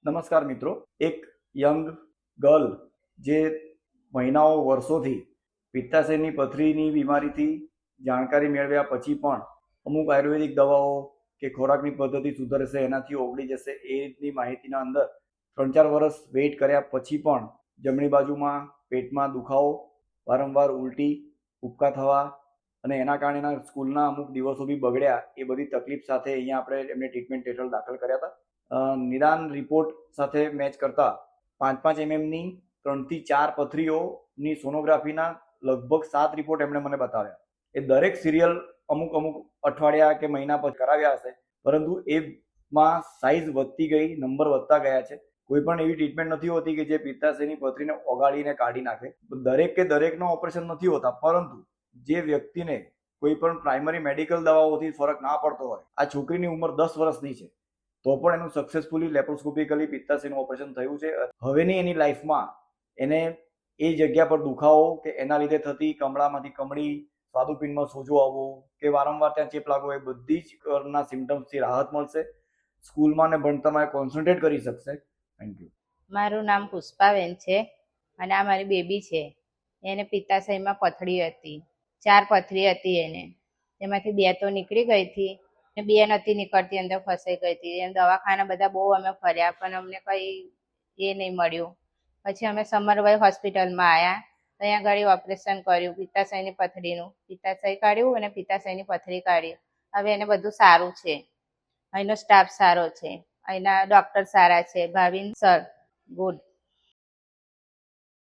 નમસ્કાર મિત્રો. એક યંગ ગર્લ જે મહિનાઓ વર્ષોથી પિત્તાશયની પથરીની બીમારીથી જાણકારી મેળવ્યા પછી પણ અમુક આયુર્વેદિક દવાઓ કે ખોરાકની પદ્ધતિ સુધરશે, એનાથી ઓગળી જશે એ રીતની માહિતીના અંદર 3-4 વર્ષ વેઇટ કર્યા પછી પણ જમણી બાજુમાં પેટમાં દુખાવો, વારંવાર ઉલટી, ઉબકા થવા અને એના કારણે એના સ્કૂલના અમુક દિવસો બી બગડ્યા. એ બધી તકલીફ સાથે અહીંયા આપણે એમને ટ્રીટમેન્ટ હેઠળ દાખલ કર્યા હતા. નિદાન રિપોર્ટ સાથે મેચ કરતા 5-5 એમએમની 3 થી 4 પથરીઓની સોનોગ્રાફીના લગભગ 7 રિપોર્ટ એમણે મને બતાવ્યા. એ દરેક સિરિયલ અમુક અઠવાડિયા કે મહિના પછી કરાવ્યા હશે, પરંતુ એમાં સાઇઝ વધતી ગઈ, નંબર વધતા ગયા છે. કોઈ પણ એવી ટ્રીટમેન્ટ નથી હોતી કે જે પિત્તાશયની પથરીને ઓગાળીને કાઢી નાખે. દરેકનો ઓપરેશન નથી હોતા, પરંતુ જે વ્યક્તિને કોઈ પણ પ્રાઇમરી મેડિકલ દવાઓથી ફરક ના પડતો હોય, આ છોકરીની ઉંમર 10 વર્ષની છે તો પણ એનું સક્સેસફુલી લેપ્રોસ્કોપિકલી પિત્તાશયનું ઓપરેશન થયું છે. હવેની એની લાઈફમાં એને એ જગ્યા પર દુખાવો કે એના લીધે થતી કમળામાંથી કમળી, સ્વાદુપિંડમાં સોજો આવવો કે વારંવાર ત્યાં ચેપ લાગવો, એ બધી જ ના સિમ્ટમ્સથી રાહત મળશે. સ્કૂલમાં ને ભણતરમાં કોન્સન્ટ્રેટ કરી શકશે. Thank you. મારું નામ પુષ્પાબેન છે અને આ મારી બેબી છે. એને પિત્તાશયમાં પથરી હતી, 4 પથરી હતી એને. એમાંથી 2 તો નીકળી ગઈ હતી ને 2 નથી નીકળતી, અંદર ફસાઈ ગઈ હતી. એમ દવાખાના બધા બહુ અમે ફર્યા પણ અમને કંઈ એ નહીં મળ્યું. પછી અમે સમરભાઈ હોસ્પિટલમાં આવ્યા. ત્યાં આગળ ઓપરેશન કર્યું પિત્તાશયની પથરીનું. પિત્તાશય કાઢ્યું અને પિત્તાશયની પથરી કાઢી. હવે એને બધું સારું છે. અહીંનો સ્ટાફ સારો છે, અહીંના ડૉક્ટર સારા છે, ભાવિન સર ગુડ.